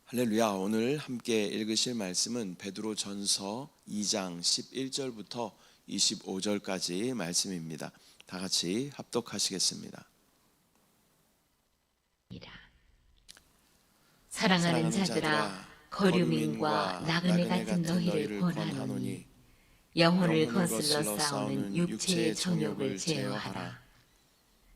할렐루야. 오늘 함께 읽으실 말씀은 베드로전서 2장 11절부터 25절까지 말씀입니다. 다 같이 합독하시겠습니다. 사랑하는 자들아, 거류민과 나그네 같은 너희를 권하노니 영혼을 거슬러 싸우는 육체의 정욕을 제어하라.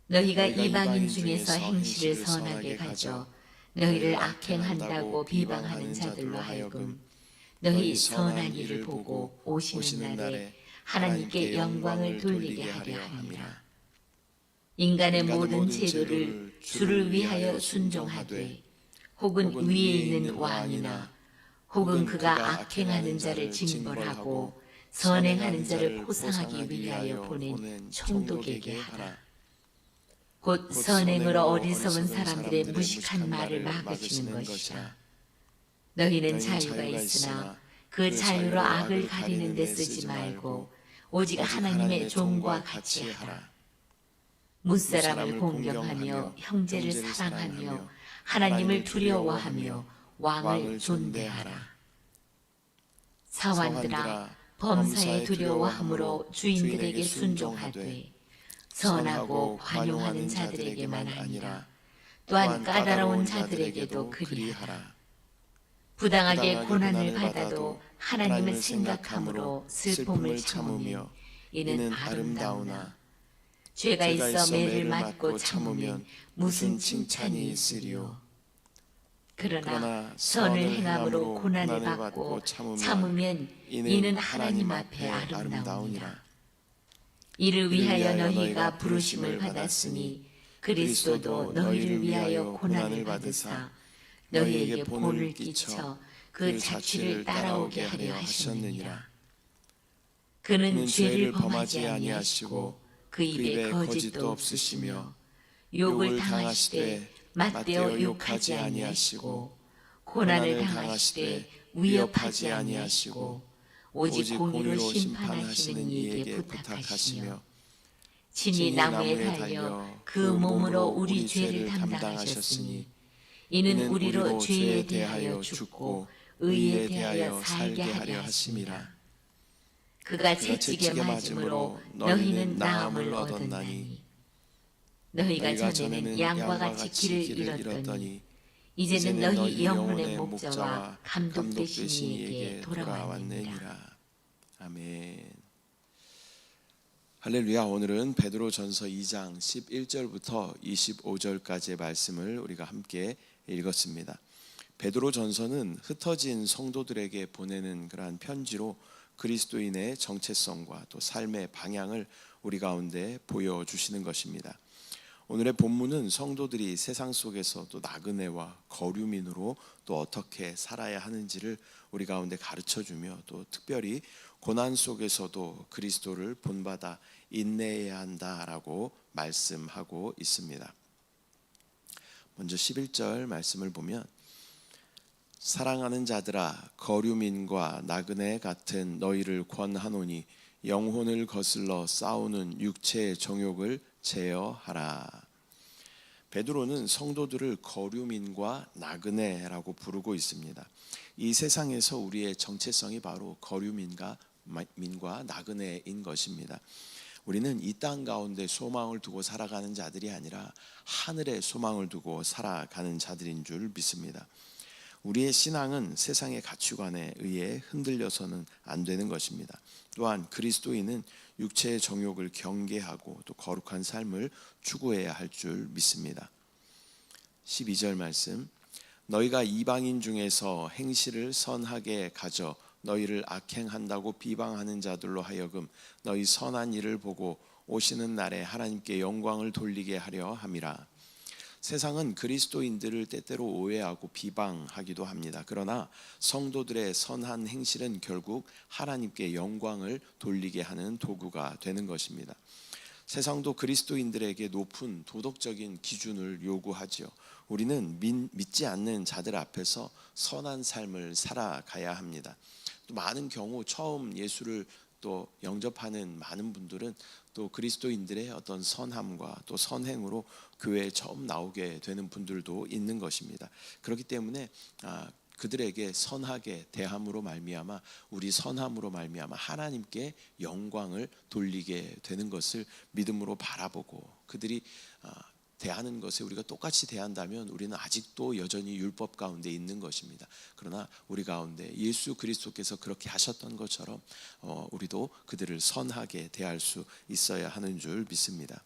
너희가 이방인 중에서 행실을 선하게 가져 너희를 악행한다고 비방하는 자들로 하여금 너희 선한 일을 보고 오시는 날에 하나님께 영광을 돌리게 하려 함이라. 인간의 모든 제도를 주를 위하여 순종하되 혹은 위에 있는 왕이나 혹은 그가 악행하는 자를 징벌하고 선행하는 자를 포상하기 위하여 보낸 총독에게 하라. 곧 선행으로 어리석은 사람들의 무식한 말을 막으시는 것이라. 너희는 자유가 있으나 그 자유로 악을 가리는 데 쓰지 말고 오직 하나님의 종과 같이 하라. 무사람을 공경하며 형제를 사랑하며 하나님을 두려워하며 왕을 존대하라. 사환들아, 범사에 두려워함으로 주인들에게 순종하되 선하고 관용하는 자들에게만 아니라 또한 까다로운 자들에게도 그리하라. 부당하게 고난을 받아도 하나님을 생각함으로 슬픔을 참으며 이는 아름다우나 죄가 있어 매를 맞고 참으면 무슨 칭찬이 있으리요. 그러나 선을 행함으로 고난을 받고 참으면 이는 하나님 앞에 아름다우니라. 이를 위하여 너희가 부르심을 받았으니 그리스도도 너희를 위하여 고난을 받으사 너희에게 본을 끼쳐 그 자취를 따라오게 하려 하셨느니라. 그는 죄를 범하지 아니하시고 그 입에 거짓도 없으시며 욕을 당하시되 맞대어 욕하지 아니하시고 고난을 당하시되 위협하지 아니하시고 오직 공의로 심판하시는 이에게 부탁하시며 친히 나무에 달려 그 몸으로 우리 죄를 담당하셨으니 이는 우리로 죄에 대하여 죽고 의에 대하여 살게 하려 하심이라. 그가 채찍에 맞음으로 너희는 나음을 얻었나니 너희가 전에는 양과 같이 길을 잃었더니 이제는 너희 영혼의 목자와 감독 되신 이에게 돌아왔느니라. 아멘. 할렐루야. 오늘은 베드로전서 2장 11절부터 25절까지의 말씀을 우리가 함께 읽었습니다. 베드로전서는 흩어진 성도들에게 보내는 그러한 편지로 그리스도인의 정체성과 또 삶의 방향을 우리 가운데 보여주시는 것입니다. 오늘의 본문은 성도들이 세상 속에서 또 나그네와 거류민으로 또 어떻게 살아야 하는지를 우리 가운데 가르쳐주며 또 특별히 고난 속에서도 그리스도를 본받아 인내해야 한다라고 말씀하고 있습니다. 먼저 11절 말씀을 보면 사랑하는 자들아, 거류민과 나그네 같은 너희를 권하노니 영혼을 거슬러 싸우는 육체의 정욕을 제어하라. 베드로는 성도들을 거류민과 나그네라고 부르고 있습니다. 이 세상에서 우리의 정체성이 바로 거류민과 나그네인 것입니다. 우리는 이 땅 가운데 소망을 두고 살아가는 자들이 아니라 하늘에 소망을 두고 살아가는 자들인 줄 믿습니다. 우리의 신앙은 세상의 가치관에 의해 흔들려서는 안 되는 것입니다. 또한 그리스도인은 육체의 정욕을 경계하고 또 거룩한 삶을 추구해야 할 줄 믿습니다. 12절 말씀, 너희가 이방인 중에서 행실을 선하게 가져 너희를 악행한다고 비방하는 자들로 하여금 너희 선한 일을 보고 오시는 날에 하나님께 영광을 돌리게 하려 함이라. 세상은 그리스도인들을 때때로 오해하고 비방하기도 합니다. 그러나 성도들의 선한 행실은 결국 하나님께 영광을 돌리게 하는 도구가 되는 것입니다. 세상도 그리스도인들에게 높은 도덕적인 기준을 요구하지요. 우리는 믿지 않는 자들 앞에서 선한 삶을 살아가야 합니다. 또 많은 경우 처음 예수를 또 영접하는 많은 분들은 또 그리스도인들의 어떤 선함과 또 선행으로 교회에 처음 나오게 되는 분들도 있는 것입니다. 그렇기 때문에 그들에게 선하게 대함으로 말미암아 우리 선함으로 말미암아 하나님께 영광을 돌리게 되는 것을 믿음으로 바라보고 그들이 대하는 것에 우리가 똑같이 대한다면 우리는 아직도 여전히 율법 가운데 있는 것입니다. 그러나 우리 가운데 예수 그리스도께서 그렇게 하셨던 것처럼 우리도 그들을 선하게 대할 수 있어야 하는 줄 믿습니다.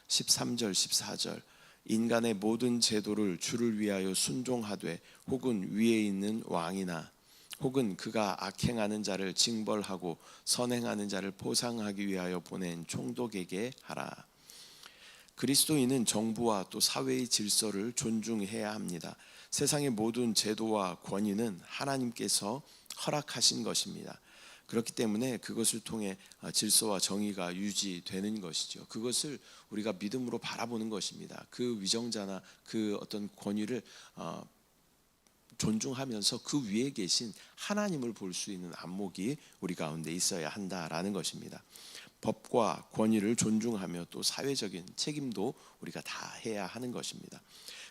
13절 14절 인간의 모든 제도를 주를 위하여 순종하되 혹은 위에 있는 왕이나 혹은 그가 악행하는 자를 징벌하고 선행하는 자를 포상하기 위하여 보낸 총독에게 하라. 그리스도인은 정부와 또 사회의 질서를 존중해야 합니다. 세상의 모든 제도와 권위는 하나님께서 허락하신 것입니다. 그렇기 때문에 그것을 통해 질서와 정의가 유지되는 것이죠. 그것을 우리가 믿음으로 바라보는 것입니다. 그 위정자나 그 어떤 권위를 존중하면서 그 위에 계신 하나님을 볼 수 있는 안목이 우리 가운데 있어야 한다라는 것입니다. 법과 권위를 존중하며 또 사회적인 책임도 우리가 다 해야 하는 것입니다.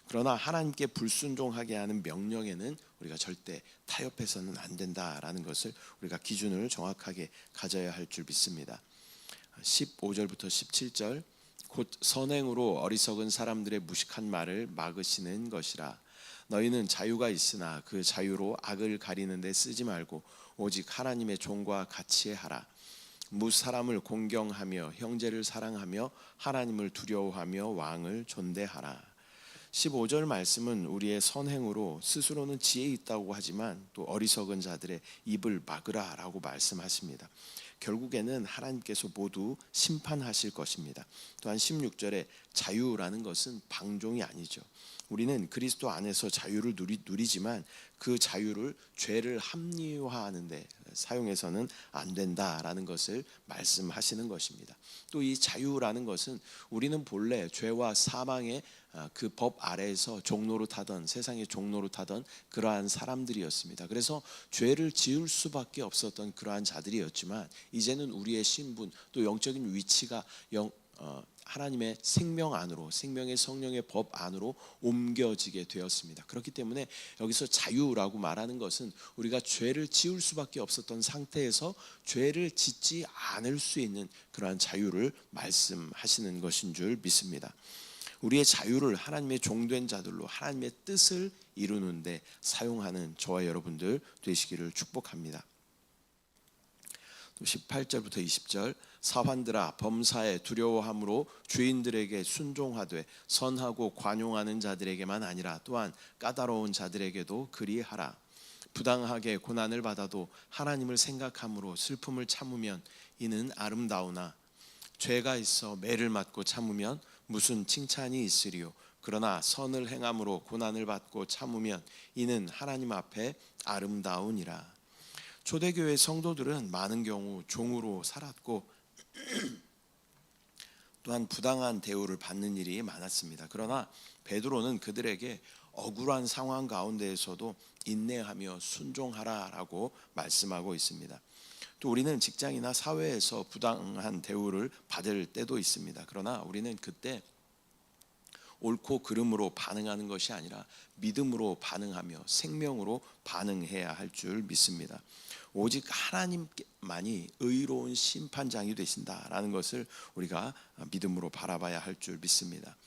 그러나 하나님께 불순종하게 하는 명령에는 우리가 절대 타협해서는 안 된다라는 것을 우리가 기준을 정확하게 가져야 할 줄 믿습니다. 15절부터 17절 곧 선행으로 어리석은 사람들의 무식한 말을 막으시는 것이라. 너희는 자유가 있으나 그 자유로 악을 가리는 데 쓰지 말고 오직 하나님의 종과 같이 하라. 무사람을 공경하며 형제를 사랑하며 하나님을 두려워하며 왕을 존대하라. 15절 말씀은 우리의 선행으로 스스로는 지혜 있다고 하지만 또 어리석은 자들의 입을 막으라라고 말씀하십니다. 결국에는 하나님께서 모두 심판하실 것입니다. 또한 16절에 자유라는 것은 방종이 아니죠. 우리는 그리스도 안에서 자유를 누리지만 그 자유를 죄를 합리화하는 데 사용해서는 안 된다라는 것을 말씀하시는 것입니다. 또 이 자유라는 것은 우리는 본래 죄와 사망의 그 법 아래에서 종로로 타던 세상의 종로로 타던 그러한 사람들이었습니다. 그래서 죄를 지을 수밖에 없었던 그러한 자들이었지만 이제는 우리의 신분 또 영적인 위치가 하나님의 생명 안으로 생명의 성령의 법 안으로 옮겨지게 되었습니다. 그렇기 때문에 여기서 자유라고 말하는 것은 우리가 죄를 지을 수밖에 없었던 상태에서 죄를 짓지 않을 수 있는 그러한 자유를 말씀하시는 것인 줄 믿습니다. 우리의 자유를 하나님의 종된 자들로 하나님의 뜻을 이루는 데 사용하는 저와 여러분들 되시기를 축복합니다. 18절부터 20절 사환들아 범사에 두려워함으로 주인들에게 순종하되 선하고 관용하는 자들에게만 아니라 또한 까다로운 자들에게도 그리하라. 부당하게 고난을 받아도 하나님을 생각함으로 슬픔을 참으면 이는 아름다우나 죄가 있어 매를 맞고 참으면 무슨 칭찬이 있으리요. 그러나 선을 행함으로 고난을 받고 참으면 이는 하나님 앞에 아름다우니라. 초대교회 성도들은 많은 경우 종으로 살았고 또한 부당한 대우를 받는 일이 많았습니다. 그러나 베드로는 그들에게 억울한 상황 가운데에서도 인내하며 순종하라라고 말씀하고 있습니다. 또 우리는 직장이나 사회에서 부당한 대우를 받을 때도 있습니다. 그러나 우리는 그때 옳고 그름으로 반응하는 것이 아니라 믿음으로 반응하며 생명으로 반응해야 할 줄 믿습니다. 오직 하나님만이 의로운 심판장이 되신다라는 것을 우리가 믿음으로 바라봐야 할 줄 믿습니다.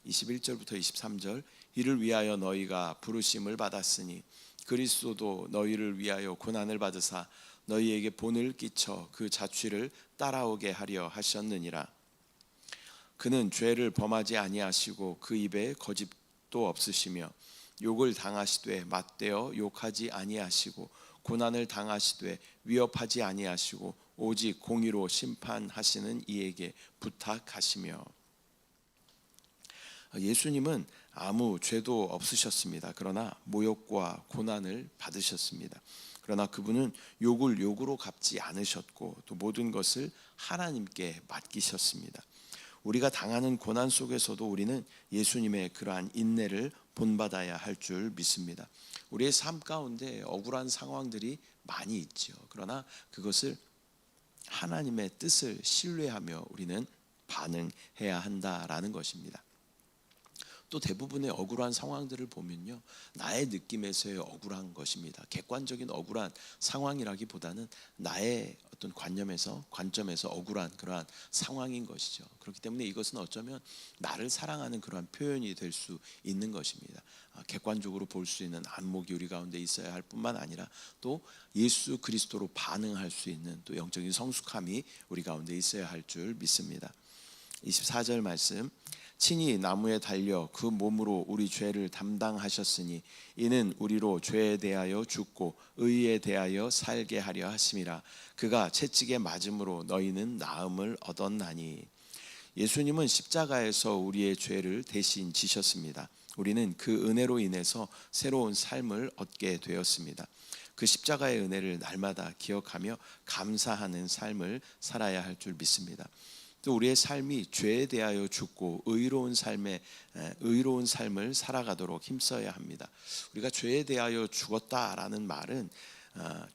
21절부터 23절 이를 위하여 너희가 부르심을 받았으니 그리스도도 너희를 위하여 고난을 받으사 너희에게 본을 끼쳐 그 자취를 따라오게 하려 하셨느니라. 그는 죄를 범하지 아니하시고 그 입에 거짓도 없으시며 욕을 당하시되 맞대어 욕하지 아니하시고 고난을 당하시되 위협하지 아니하시고 오직 공의로 심판하시는 이에게 부탁하시며. 예수님은 아무 죄도 없으셨습니다. 그러나 모욕과 고난을 받으셨습니다. 그러나 그분은 욕을 욕으로 갚지 않으셨고 또 모든 것을 하나님께 맡기셨습니다. 우리가 당하는 고난 속에서도 우리는 예수님의 그러한 인내를 본받아야 할 줄 믿습니다. 우리의 삶 가운데 억울한 상황들이 많이 있죠. 그러나 그것을 하나님의 뜻을 신뢰하며 우리는 반응해야 한다라는 것입니다. 또 대부분의 억울한 상황들을 보면요, 나의 느낌에서의 억울한 것입니다. 객관적인 억울한 상황이라기보다는 나의 어떤 관점에서 억울한 그러한 상황인 것이죠. 그렇기 때문에 이것은 어쩌면 나를 사랑하는 그러한 표현이 될 수 있는 것입니다. 객관적으로 볼 수 있는 안목이 우리 가운데 있어야 할 뿐만 아니라 또 예수 그리스도로 반응할 수 있는 또 영적인 성숙함이 우리 가운데 있어야 할 줄 믿습니다. 24절 말씀, 친히 나무에 달려 그 몸으로 우리 죄를 담당하셨으니 이는 우리로 죄에 대하여 죽고 의에 대하여 살게 하려 하심이라. 그가 채찍에 맞음으로 너희는 나음을 얻었나니. 예수님은 십자가에서 우리의 죄를 대신 지셨습니다. 우리는 그 은혜로 인해서 새로운 삶을 얻게 되었습니다. 그 십자가의 은혜를 날마다 기억하며 감사하는 삶을 살아야 할 줄 믿습니다. 또 우리의 삶이 죄에 대하여 죽고 의로운 삶을 살아가도록 힘써야 합니다. 우리가 죄에 대하여 죽었다라는 말은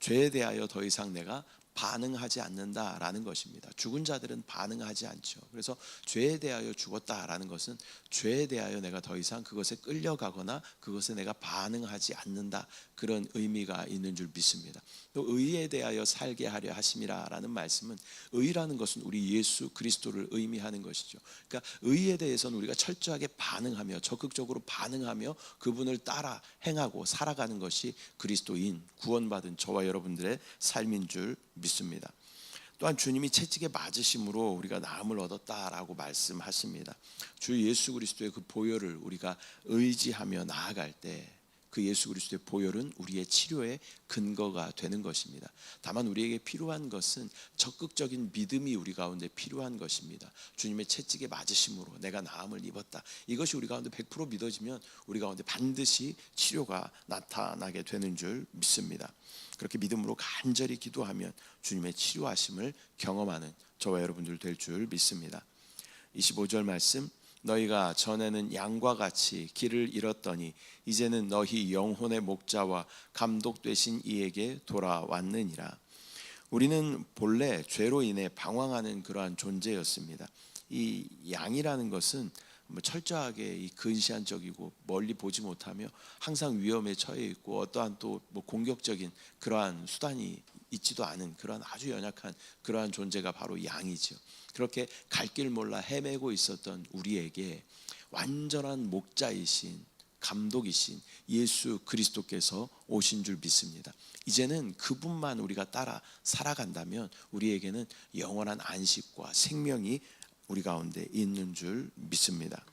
죄에 대하여 더 이상 내가 반응하지 않는다라는 것입니다. 죽은 자들은 반응하지 않죠. 그래서 죄에 대하여 죽었다라는 것은 죄에 대하여 내가 더 이상 그것에 끌려가거나 그것에 내가 반응하지 않는다, 그런 의미가 있는 줄 믿습니다. 또 의에 대하여 살게 하려 하심이라라는 말씀은, 의라는 것은 우리 예수 그리스도를 의미하는 것이죠. 그러니까 의에 대해서는 우리가 철저하게 반응하며 적극적으로 반응하며 그분을 따라 행하고 살아가는 것이 그리스도인 구원받은 저와 여러분들의 삶인 줄 믿습니다. 또한 주님이 채찍에 맞으심으로 우리가 나음을 얻었다라고 말씀하십니다. 주 예수 그리스도의 그 보혈을 우리가 의지하며 나아갈 때 그 예수 그리스도의 보혈은 우리의 치료의 근거가 되는 것입니다. 다만 우리에게 필요한 것은 적극적인 믿음이 우리 가운데 필요한 것입니다. 주님의 채찍에 맞으심으로 내가 나음을 입었다, 이것이 우리 가운데 100% 믿어지면 우리 가운데 반드시 치료가 나타나게 되는 줄 믿습니다. 그렇게 믿음으로 간절히 기도하면 주님의 치료하심을 경험하는 저와 여러분들 될 줄 믿습니다. 25절 말씀, 너희가 전에는 양과 같이 길을 잃었더니 이제는 너희 영혼의 목자와 감독 되신 이에게 돌아왔느니라. 우리는 본래 죄로 인해 방황하는 그러한 존재였습니다. 이 양이라는 것은 철저하게 근시안적이고 멀리 보지 못하며 항상 위험에 처해 있고 어떠한 또 공격적인 그러한 수단이 있지도 않은 그러한 아주 연약한 그러한 존재가 바로 양이죠. 그렇게 갈 길 몰라 헤매고 있었던 우리에게 완전한 목자이신 감독이신 예수 그리스도께서 오신 줄 믿습니다. 이제는 그분만 우리가 따라 살아간다면 우리에게는 영원한 안식과 생명이 우리 가운데 있는 줄 믿습니다.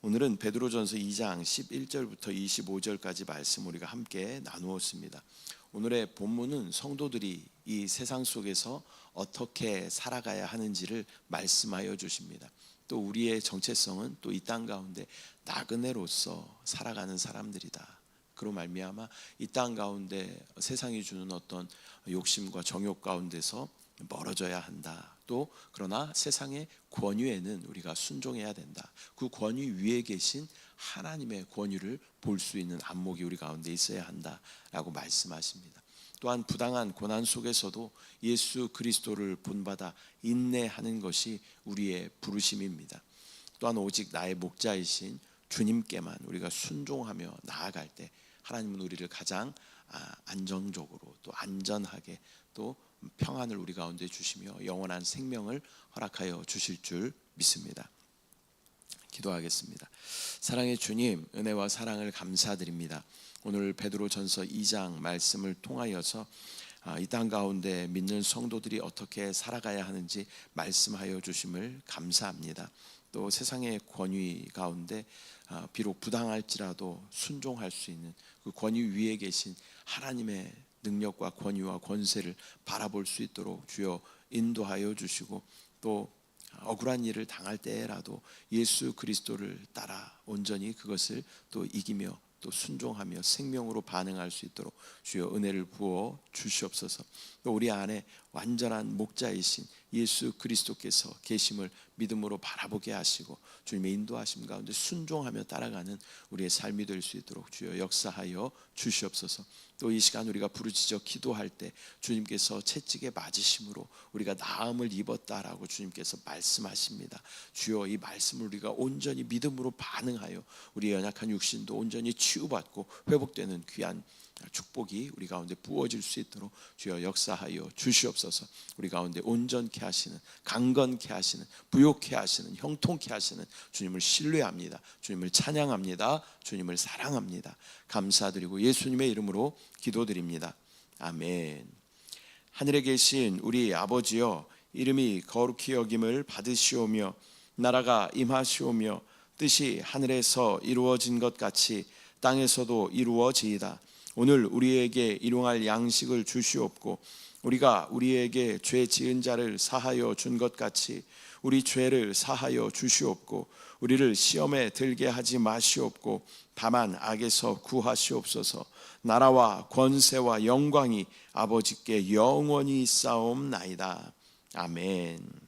오늘은 베드로전서 2장 11절부터 25절까지 말씀 우리가 함께 나누었습니다. 오늘의 본문은 성도들이 이 세상 속에서 어떻게 살아가야 하는지를 말씀하여 주십니다. 또 우리의 정체성은 또 이 땅 가운데 나그네로서 살아가는 사람들이다. 그로 말미암아 이 땅 가운데 세상이 주는 어떤 욕심과 정욕 가운데서 멀어져야 한다. 또 그러나 세상의 권위에는 우리가 순종해야 된다. 그 권위 위에 계신 하나님의 권위를 볼 수 있는 안목이 우리 가운데 있어야 한다라고 말씀하십니다. 또한 부당한 고난 속에서도 예수 그리스도를 본받아 인내하는 것이 우리의 부르심입니다. 또한 오직 나의 목자이신 주님께만 우리가 순종하며 나아갈 때 하나님은 우리를 가장 안정적으로 또 안전하게 또 평안을 우리 가운데 주시며 영원한 생명을 허락하여 주실 줄 믿습니다. 기도하겠습니다. 사랑의 주님, 은혜와 사랑을 감사드립니다. 오늘 베드로전서 2장 말씀을 통하여서 이 땅 가운데 믿는 성도들이 어떻게 살아가야 하는지 말씀하여 주심을 감사합니다. 또 세상의 권위 가운데 비록 부당할지라도 순종할 수 있는 그 권위 위에 계신 하나님의 능력과 권위와 권세를 바라볼 수 있도록 주여 인도하여 주시고, 또 억울한 일을 당할 때라도 예수 그리스도를 따라 온전히 그것을 또 이기며 또 순종하며 생명으로 반응할 수 있도록 주여 은혜를 부어 주시옵소서. 또 우리 안에 완전한 목자이신 예수 그리스도께서 계심을 믿음으로 바라보게 하시고 주님의 인도하심 가운데 순종하며 따라가는 우리의 삶이 될 수 있도록 주여 역사하여 주시옵소서. 또 이 시간 우리가 부르짖어 기도할 때 주님께서 채찍에 맞으심으로 우리가 나음을 입었다라고 주님께서 말씀하십니다. 주여 이 말씀을 우리가 온전히 믿음으로 반응하여 우리 연약한 육신도 온전히 치유받고 회복되는 귀한 축복이 우리 가운데 부어질 수 있도록 주여 역사하여 주시옵소서. 우리 가운데 온전케 하시는, 강건케 하시는, 부욕케 하시는, 형통케 하시는 주님을 신뢰합니다. 주님을 찬양합니다. 주님을 사랑합니다. 감사드리고 예수님의 이름으로 기도드립니다. 아멘. 하늘에 계신 우리 아버지여, 이름이 거룩히 여김을 받으시오며 나라가 임하시오며 뜻이 하늘에서 이루어진 것 같이 땅에서도 이루어지이다. 오늘 우리에게 일용할 양식을 주시옵고 우리가 우리에게 죄 지은 자를 사하여 준 것 같이 우리 죄를 사하여 주시옵고 우리를 시험에 들게 하지 마시옵고 다만 악에서 구하시옵소서. 나라와 권세와 영광이 아버지께 영원히 있사옵나이다. 아멘.